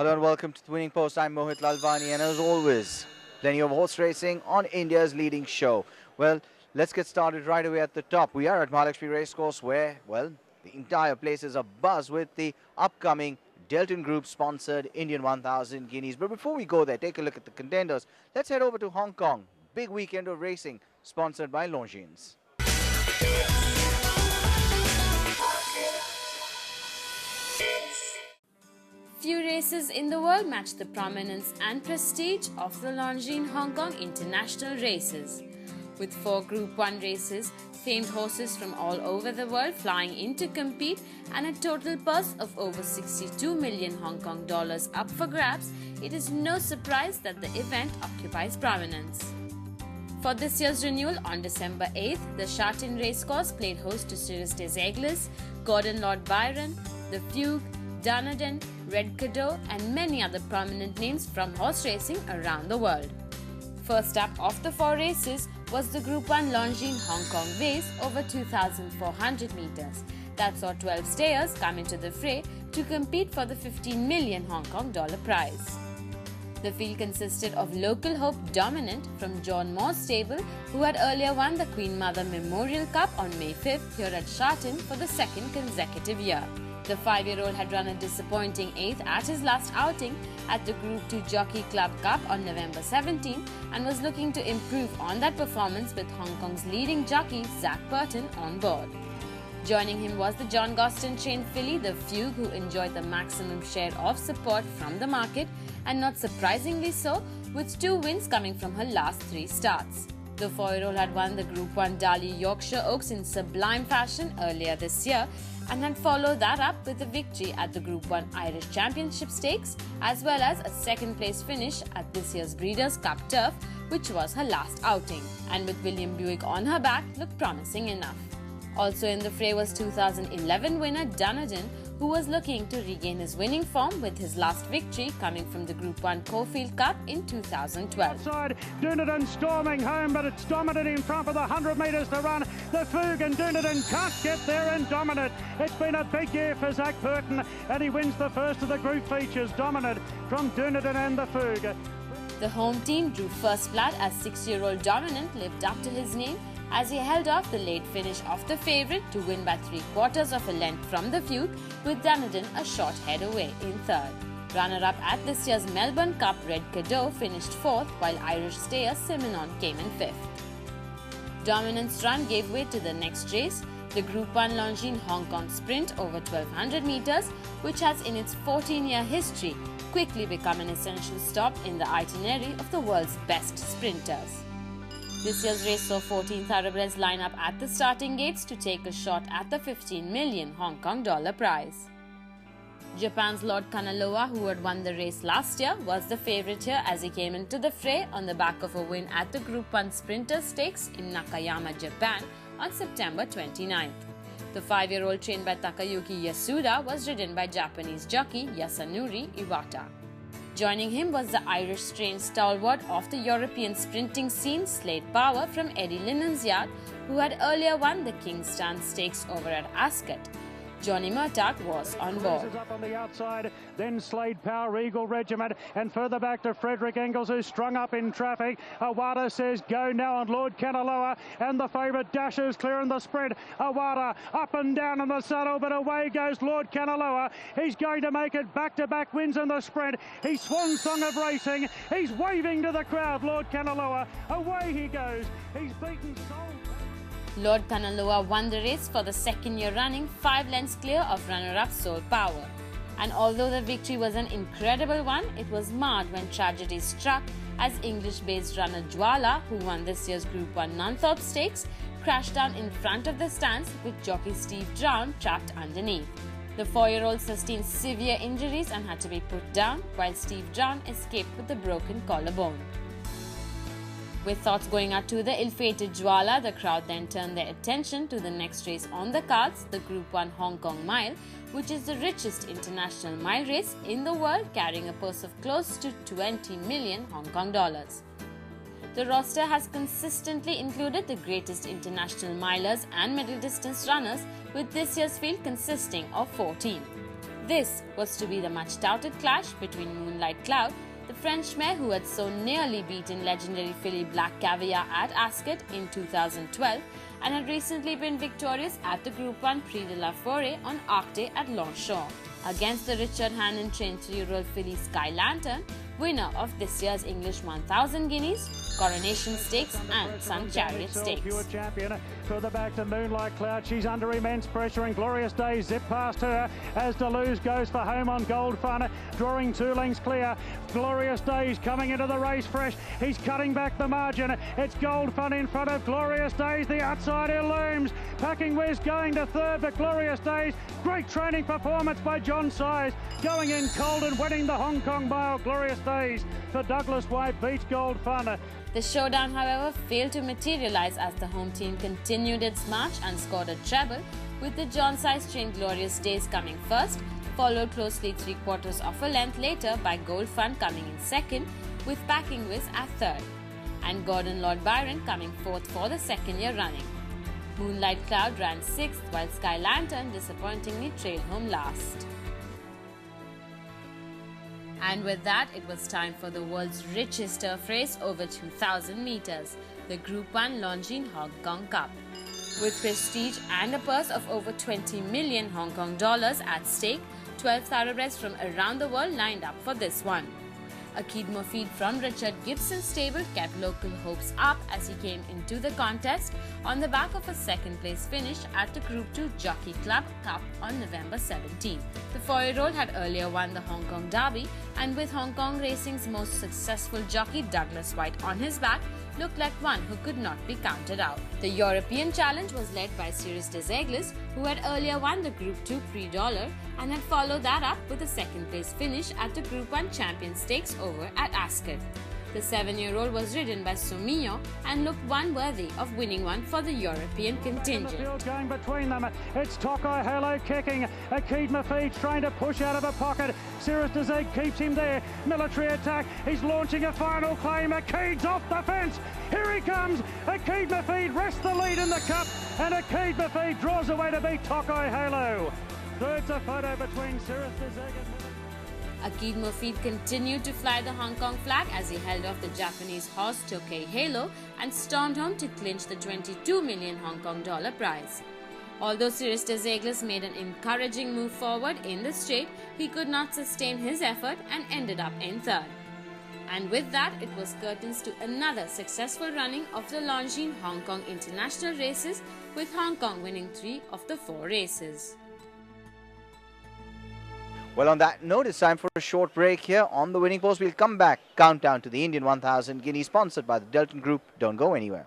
Hello and welcome to the Winning Post. I'm Mohit Lalvani, and as always, plenty of horse racing on India's leading show. Well, let's get started right away at the top. We are at Mahalakshmi Racecourse where, well, the entire place is abuzz with the upcoming Deltin Group sponsored Indian 1000 Guineas. But before we go there, take a look at the contenders. Let's head over to Hong Kong. Big weekend of racing sponsored by Longines. Few races in the world match the prominence and prestige of the Longines Hong Kong International Races. With 4 Group 1 races, famed horses from all over the world flying in to compete, and a total purse of over 62 million Hong Kong dollars up for grabs, it is no surprise that the event occupies prominence. For this year's renewal on December 8th, the Sha Tin Racecourse played host to Cirrus des Aigles, Gordon Lord Byron, The Fugue, Dunedin, Red Cadeau and many other prominent names from horse racing around the world. First up of the 4 races was the Group 1 Longines Hong Kong Vase over 2,400 meters. That saw 12 stayers come into the fray to compete for the 15 million Hong Kong dollar prize. The field consisted of local hope Dominant from John Moore's stable, who had earlier won the Queen Mother Memorial Cup on May 5th here at Sha Tin for the 2nd consecutive year. The 5-year-old had run a disappointing 8th at his last outing at the Group 2 Jockey Club Cup on November 17 and was looking to improve on that performance with Hong Kong's leading jockey Zac Burton on board. Joining him was the John Gosden trained filly The Fugue, who enjoyed the maximum share of support from the market and not surprisingly so, with 2 wins coming from her last 3 starts. The 4-year-old had won the Group 1 Dali Yorkshire Oaks in sublime fashion earlier this year and had followed that up with a victory at the Group 1 Irish Championship Stakes as well as a 2nd place finish at this year's Breeders' Cup Turf, which was her last outing, and with William Buick on her back looked promising enough. Also in the fray was 2011 winner Dunedin, who was looking to regain his winning form with his last victory coming from the Group 1 Caulfield Cup in 2012. Outside, Dunedin storming home, but it's Dominant in front with 100 metres to run. The Fugue and Dunedin can't get there and Dominant. It's been a big year for Zac Burton and he wins the first of the group features. Dominant from Dunedin and the Fugue. The home team drew first blood as 6-year-old Dominant lived up to his name as he held off the late finish of the favourite to win by 3/4 of a length from the Fugue, with Dunedin a short head away in 3rd. Runner-up at this year's Melbourne Cup, Red Cadeau finished 4th, while Irish stayer Simonon came in 5th. Dominant's run gave way to the next race, the Group 1 Longines Hong Kong Sprint over 1,200 metres, which has in its 14-year history quickly become an essential stop in the itinerary of the world's best sprinters. This year's race saw 14 thoroughbreds line up at the starting gates to take a shot at the 15 million Hong Kong dollar prize. Japan's Lord Kanaloa, who had won the race last year, was the favourite here as he came into the fray on the back of a win at the Group 1 Sprinter Stakes in Nakayama, Japan on September 29th. The 5-year-old trained by Takayuki Yasuda was ridden by Japanese jockey Yasunori Iwata. Joining him was the Irish-trained stalwart of the European sprinting scene, Slade Power from Eddie Linnan's yard, who had earlier won the Kingston Stakes over at Ascot. Johnny Murtagh was on board. Up on the outside, then Slade Power, Eagle Regiment, and further back to Frederick Engels, who's strung up in traffic. Awada says go now on Lord Kanaloa, and the favourite dashes clearing the spread. Awada up and down in the saddle, but away goes Lord Kanaloa. He's going to make it back-to-back wins in the spread. He's swan song of racing. He's waving to the crowd, Lord Kanaloa. Away he goes. He's beaten Soul. Lord Kanaloa won the race for the 2nd year running, 5 lengths clear of runner-up Soul Power. And although the victory was an incredible one, it was marred when tragedy struck as English-based runner Jwala, who won this year's Group 1 Nunthorpe Stakes, crashed down in front of the stands with jockey Steve Brown trapped underneath. The 4-year-old sustained severe injuries and had to be put down, while Steve Brown escaped with a broken collarbone. With thoughts going out to the ill-fated Jwala, the crowd then turned their attention to the next race on the cards, the Group 1 Hong Kong Mile, which is the richest international mile race in the world, carrying a purse of close to 20 million Hong Kong dollars. The roster has consistently included the greatest international milers and middle distance runners, with this year's field consisting of 14. This was to be the much-touted clash between Moonlight Cloud, the French mare who had so nearly beaten legendary filly Black Caviar at Ascot in 2012 and had recently been victorious at the Group 1 Prix de la Forêt on Arc Day at Longchamp, against the Richard Hannon trained 3-year-old filly Sky Lantern, winner of this year's English 1000 Guineas, Coronation Stakes and Sun Chariot Stakes. Further back to Moonlight Cloud, she's under immense pressure and Glorious Days zip past her as Deleuze goes for home on Gold Fun, drawing 2 lengths clear. Glorious Days coming into the race fresh, he's cutting back the margin. It's Gold Fun in front of Glorious Days, the outsider looms. Packing Whiz going to third, but Glorious Days, great training performance by John Size, going in cold and winning the Hong Kong Mile. Glorious Days for Douglas White beats Gold Fun. The showdown, however, failed to materialise as the home team continued its march and scored a treble, with the John Size trained Glorious Days coming first, followed closely 3/4 of a length later by Gold Fun coming in second, with Packing Whiz at third, and Gordon Lord Byron coming fourth for the second year running. Moonlight Cloud ran sixth, while Sky Lantern disappointingly trailed home last. And with that, it was time for the world's richest turf race over 2,000 meters, the Group 1 Longines Hong Kong Cup. With prestige and a purse of over 20 million Hong Kong dollars at stake, 12 thoroughbreds from around the world lined up for this one. A Keedmo feed from Richard Gibson's stable kept local hopes up as he came into the contest on the back of a second-place finish at the Group 2 Jockey Club Cup on November 17th. The 4-year-old had earlier won the Hong Kong Derby, and with Hong Kong racing's most successful jockey Douglas White on his back, looked like one who could not be counted out. The European challenge was led by Cyrus des Aigles, who had earlier won the Group 2 Prix d'Or and had followed that up with a second-place finish at the Group 1 Champion Stakes over at Ascot. The 7-year-old was ridden by Soumillon and looked one worthy of winning one for the European contingent. The field going between them. It's Tokai Halo kicking. Keedmo feed trying to push out of a pocket. Cyrus des Aigles keeps him there. Military attack. He's launching a final claim. Keed's off the fence. Here he comes. Keedmo feed rests the lead in the cup, and Keedmo feed draws away to beat Tokai Halo. Third's a photo between Cyrus des Aigles and Keedmo feed continued to fly the Hong Kong flag as he held off the Japanese horse Tokai Halo and stormed home to clinch the 22 million Hong Kong dollar prize. Although Cyrus des Aigles made an encouraging move forward in the straight, he could not sustain his effort and ended up in third. And with that, it was curtains to another successful running of the Longines Hong Kong International races, with Hong Kong winning 3 of the 4 races. Well, on that note, it's time for a short break here on the Winning Post. We'll come back. Countdown to the Indian 1000 Guineas, sponsored by the Deltin Group. Don't go anywhere.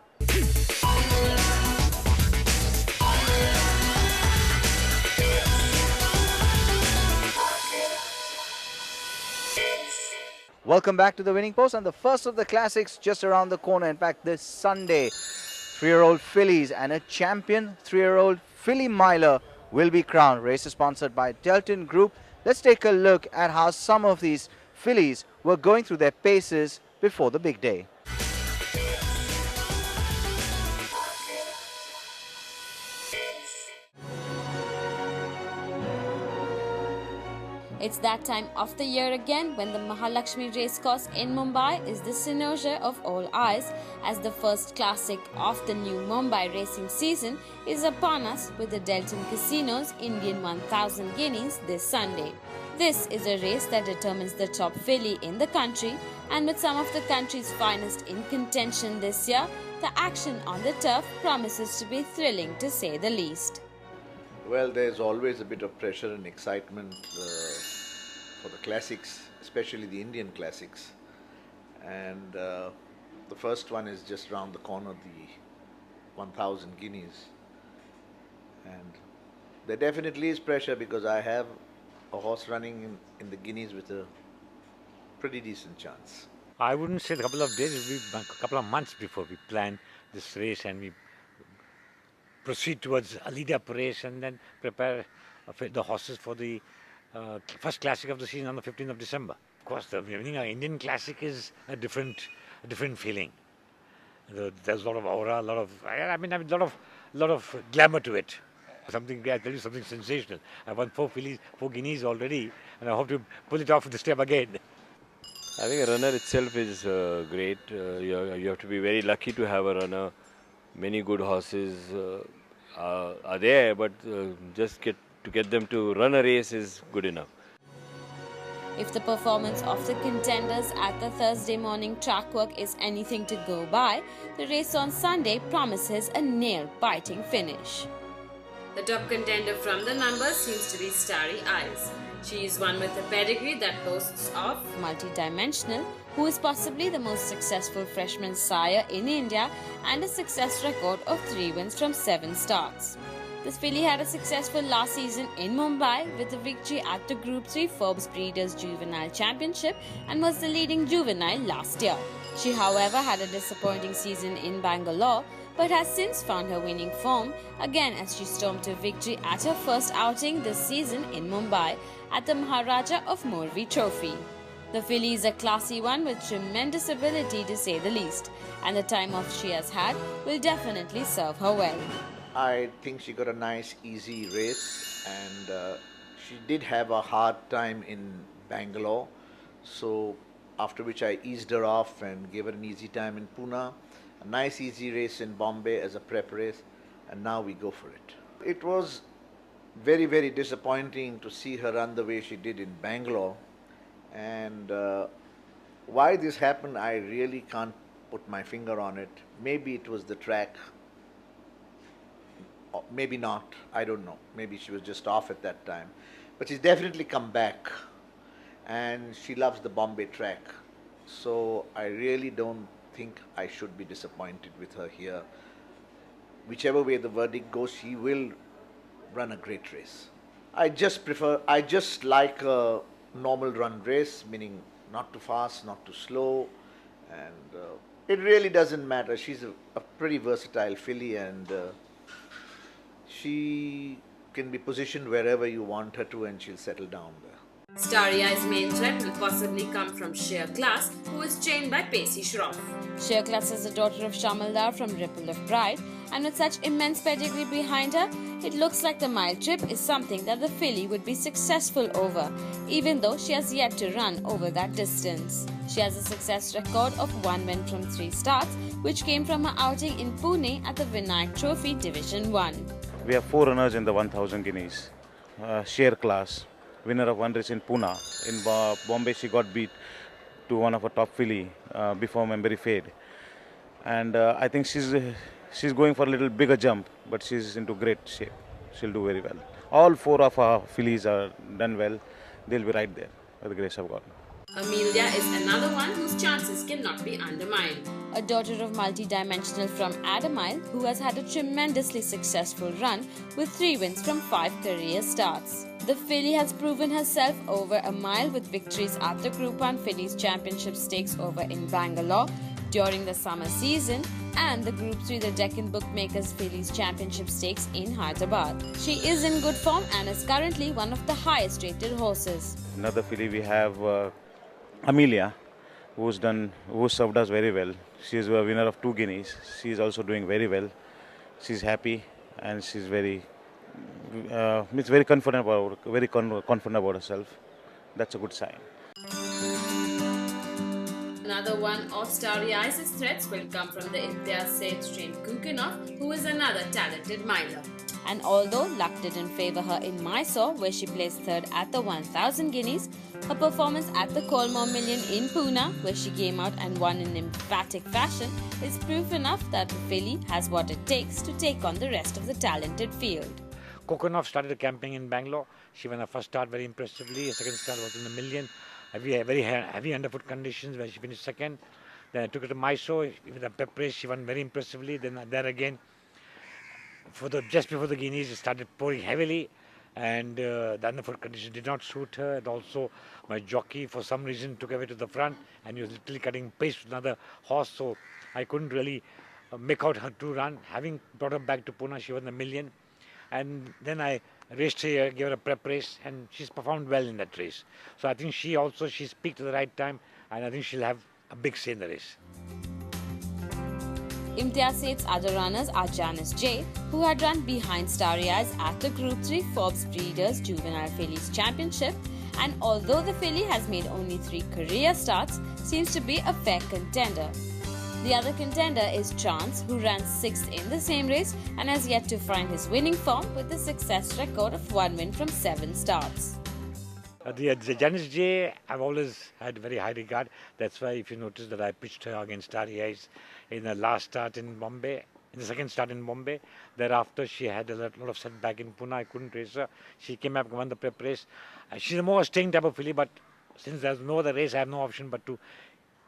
Welcome back to the Winning Post, and the first of the classics just around the corner. In fact, this Sunday, 3-year-old fillies and a champion 3-year-old filly miler will be crowned. Race is sponsored by Deltin Group. Let's take a look at how some of these fillies were going through their paces before the big day. It's that time of the year again when the Mahalakshmi racecourse in Mumbai is the cynosure of all eyes, as the first classic of the new Mumbai racing season is upon us with the Deltin Casinos Indian 1000 Guineas this Sunday. This is a race that determines the top filly in the country, and with some of the country's finest in contention this year, the action on the turf promises to be thrilling to say the least. Well, there's always a bit of pressure and excitement for the classics, especially the Indian classics. And the first one is just round the corner, the 1000 Guineas. And there definitely is pressure because I have a horse running in the Guineas with a pretty decent chance. I wouldn't say a couple of days, it will be a couple of months before we plan this race and we proceed towards a lead-up race and then prepare the horses for the first classic of the season on the 15th of December. Of course, the winning an Indian classic is a different feeling. There's a lot of aura, a lot of glamour to it. something, I tell you something sensational. I won 4 Guineas already, and I hope to pull it off this time again. I think a runner itself is great. You have to be very lucky to have a runner. Many good horses are there, but just get them to run a race is good enough. If the performance of the contenders at the Thursday morning track work is anything to go by, the race on Sunday promises a nail-biting finish. The top contender from the numbers seems to be Starry Eyes. She is one with a pedigree that boasts of multi-dimensional, who is possibly the most successful freshman sire in India and a success record of 3 wins from 7 starts. This filly had a successful last season in Mumbai with a victory at the Group 3 Forbes Breeders' Juvenile Championship and was the leading juvenile last year. She, however, had a disappointing season in Bangalore but has since found her winning form again as she stormed to victory at her first outing this season in Mumbai at the Maharaja of Morvi Trophy. The filly is a classy one with tremendous ability to say the least, and the time off she has had will definitely serve her well. I think she got a nice, easy race, and she did have a hard time in Bangalore. So, after which I eased her off and gave her an easy time in Pune. A nice, easy race in Bombay as a prep race, and now we go for it. It was very, very disappointing to see her run the way she did in Bangalore. And why this happened, I really can't put my finger on it. Maybe it was the track. Maybe not, I don't know. Maybe she was just off at that time. But she's definitely come back, and she loves the Bombay track. So I really don't think I should be disappointed with her here. Whichever way the verdict goes, she will run a great race. I just like a normal run race, meaning not too fast, not too slow, and it really doesn't matter. She's a pretty versatile filly, and she can be positioned wherever you want her to, and she'll settle down there. Starry Eye's main threat will possibly come from Sheer Class, who is trained by Pacey Shroff. Sheer Class is the daughter of Shamaldar from Ripple of Pride, and with such immense pedigree behind her, it looks like the mile trip is something that the filly would be successful over, even though she has yet to run over that distance. She has a success record of 1 win from 3 starts, which came from her outing in Pune at the Vinayak Trophy Division 1. We have 4 runners in the 1000 guineas. Sheer Class, winner of 1 race in Pune. In Bombay, she got beat to one of her top filly before Memberi Fade. And I think she's going for a little bigger jump, but she's into great shape. She'll do very well. All 4 of our fillies are done well. They'll be right there by the grace of God. Amelia is another one whose chances cannot be undermined. A daughter of multi-dimensional from Adamile, who has had a tremendously successful run with 3 wins from 5 career starts. The filly has proven herself over a mile with victories at the Group 1 Fillies Championship Stakes over in Bangalore during the summer season and the Group 3 the Deccan Bookmakers Fillies Championship Stakes in Hyderabad. She is in good form and is currently one of the highest rated horses. Another filly we have Amelia, who's served us very well. She is a winner of 2 guineas. She is also doing very well. She's happy and she's very confident about herself. That's a good sign. Another one of Starry Eyes' threats will come from the Imtiaz Said trained Kukinov, who is another talented miler. And although luck didn't favour her in Mysore, where she placed 3rd at the 1000 guineas, her performance at the Colmore Million in Pune, where she came out and won in emphatic fashion, is proof enough that the filly has what it takes to take on the rest of the talented field. Kokonov started the campaign in Bangalore. She won her first start very impressively. Her second start was in the Million. Very heavy underfoot conditions where she finished 2nd. Then I took her to Mysore. With a pep race, she won very impressively. Then there again, just before the Guineas, it started pouring heavily. And the underfoot conditions did not suit her. And also, my jockey, for some reason, took away to the front. And he was literally cutting pace with another horse. So I couldn't really make out her to run. Having brought her back to Pune, she won the Million. And then I raced her here, gave her a prep race, and she's performed well in that race. So I think she's peaked at the right time, and I think she'll have a big say in the race. Imtiaz Seth's other runners are Janice J, who had run behind Starry Eyes at the Group 3 Forbes Breeders' Juvenile Fillies Championship, and although the filly has made only 3 career starts, seems to be a fair contender. The other contender is Chance, who ran 6th in the same race and has yet to find his winning form with a success record of 1 win from 7 starts. The Janice J, I've always had very high regard. That's why if you notice that I pitched her against Starry Eyes in the last start in Bombay, in the second start in Bombay. Thereafter, she had a lot of setback in Pune. I couldn't race her. She came up, won the prep race. She's a more staying type of filly, but since there's no other race, I have no option but to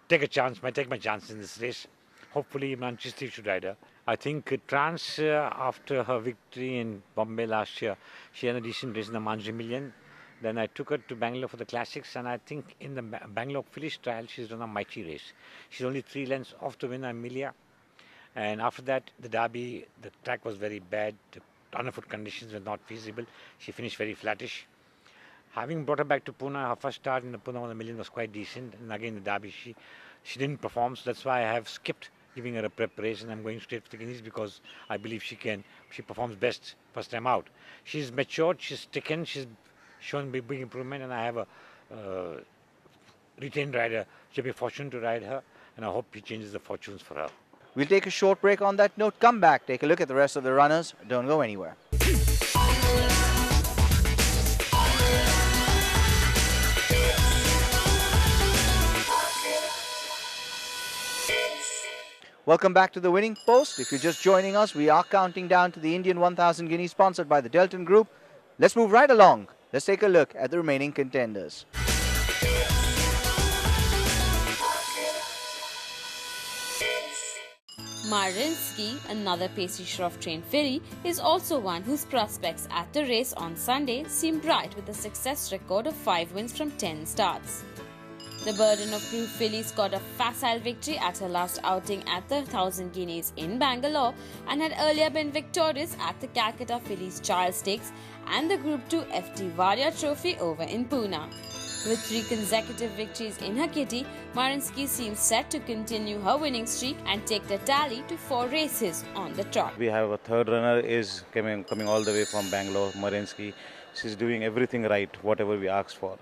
take my chance in this race. Hopefully, Imran Chishti should ride her. I think Trans, after her victory in Bombay last year, she had a decent race in the Manji Million. Then I took her to Bangalore for the Classics, and I think in the Bangalore Fillies trial, she's done a mighty race. She's only 3 lengths off to win Amelia. And after that, the Derby, the track was very bad. The underfoot conditions were not feasible. She finished very flattish. Having brought her back to Pune, her first start in the Pune 1 million was quite decent. And again, the Derby, she didn't perform. So that's why I have skipped giving her a prep race, and I'm going straight for the Guineas because I believe she performs best first time out. She's matured, she's taken, she's shown big improvement, and I have a retained rider, J.P. Fortune, to ride her, and I hope he changes the fortunes for her. We'll take a short break on that note, come back, take a look at the rest of the runners. Don't go anywhere. Welcome back to the Winning Post. If you're just joining us, we are counting down to the Indian 1000 Guineas sponsored by the Deltin Group. Let's move right along. Let's take a look at the remaining contenders. Marinsky, another pacey shroff-trained filly, is also one whose prospects at the race on Sunday seem bright with a success record of 5 wins from 10 starts. The burden of proof filly scored a facile victory at her last outing at the 1000 Guineas in Bangalore and had earlier been victorious at the Calcutta Fillies Child Stakes and the Group 2 FT Varia Trophy over in Pune. With 3 consecutive victories in her kitty, Marinsky seems set to continue her winning streak and take the tally to 4 races on the trot. We have a third runner is coming all the way from Bangalore, Marinsky. She's doing everything right, whatever we asked for.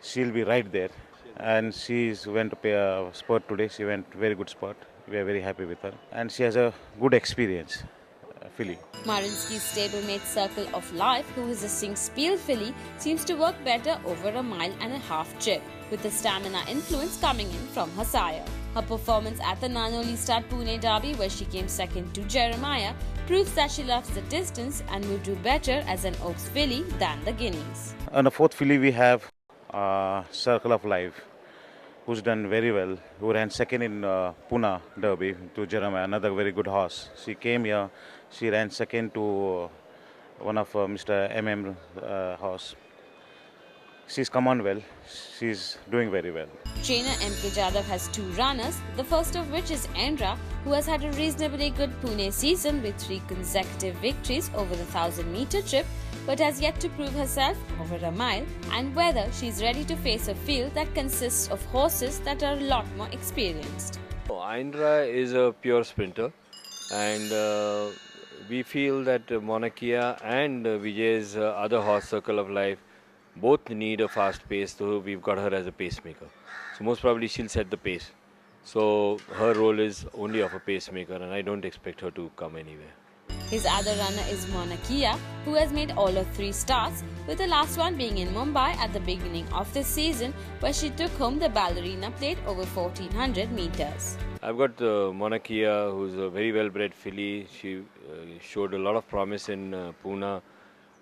She'll be right there. And she went to pay a spurt today. She went very good spurt. We are very happy with her. And she has a good experience, filly. Marinsky's stablemate Circle of Life, who is a Singh-Spiel filly, seems to work better over a 1.5 mile trip, with the stamina influence coming in from her sire. Her performance at the Nanoli Stud Pune Derby, where she came second to Jeremiah, proves that she loves the distance and will do better as an Oaks filly than the Guineas. On the 4th filly, we have Circle of Life, who's done very well, who ran second in Pune Derby to Jeremiah, another very good horse. She came here, she ran second to one of Mr. MM horse. She's come on well, she's doing very well. Trainer M.K. Jadhav has 2 runners, the first of which is Endra, who has had a reasonably good Pune season with 3 consecutive victories over the 1000-meter trip, but has yet to prove herself over a mile, and whether she's ready to face a field that consists of horses that are a lot more experienced. Indra is a pure sprinter, and we feel that Monarchia and Vijay's other horse, Circle of Life, both need a fast pace, so we've got her as a pacemaker. So most probably she'll set the pace. So her role is only of a pacemaker, and I don't expect her to come anywhere. His other runner is Monarchia, who has made all of 3 starts, with the last one being in Mumbai at the beginning of this season, where she took home the Ballerina plate over 1400 meters. I've got Monarchia, who's a very well-bred filly. She showed a lot of promise in Pune,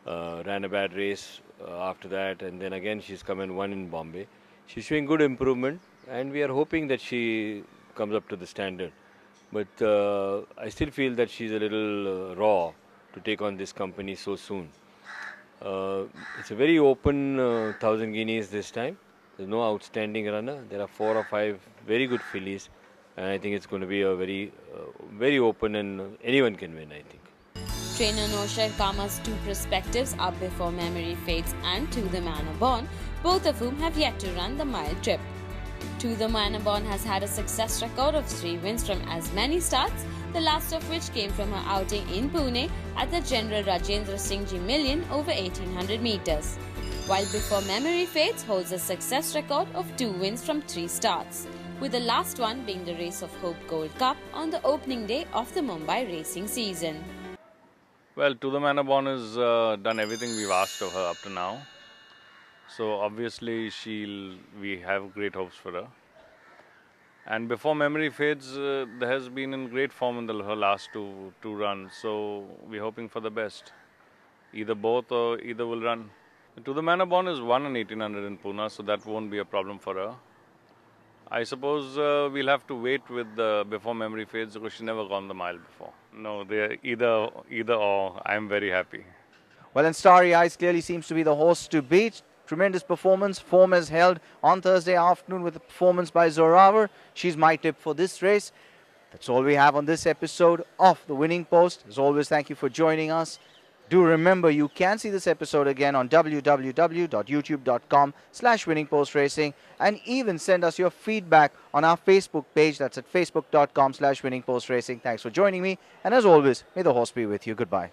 ran a bad race after that, and then again she's come and won in Bombay. She's showing good improvement, and we are hoping that she comes up to the standard. But I still feel that she's a little raw to take on this company so soon. It's a very open 1000 Guineas this time. There's no outstanding runner. There are 4 or 5 very good fillies, and I think it's going to be a very open, and anyone can win, I think. Trainer Nosher Kama's 2 perspectives are Before Memory Fades and To the Manor Born, both of whom have yet to run the mile trip. To the Manor Born has had a success record of 3 wins from as many starts, the last of which came from her outing in Pune at the General Rajendra Singh Ji Million over 1800 meters. While Before Memory Fades holds a success record of 2 wins from 3 starts, with the last one being the Race of Hope Gold Cup on the opening day of the Mumbai racing season. Well, To the Manor Born has done everything we've asked of her up to now. So obviously we have great hopes for her. And Before Memory Fades, there has been in great form in her last two runs. So we're hoping for the best. Either both or either will run. To the Manor Born is 1 and 1800 in Pune, so that won't be a problem for her. I suppose we'll have to wait with Before Memory Fades because she's never gone the mile before. No, they're either or. I'm very happy. Well, and Starry Eyes clearly seems to be the horse to beat. Tremendous performance. Form is held on Thursday afternoon with a performance by Zoravar. She's my tip for this race. That's all we have on this episode of The Winning Post. As always, thank you for joining us. Do remember you can see this episode again on www.youtube.com/winningpostracing and even send us your feedback on our Facebook page. That's at facebook.com/winningpostracing. Thanks for joining me. And as always, may the horse be with you. Goodbye.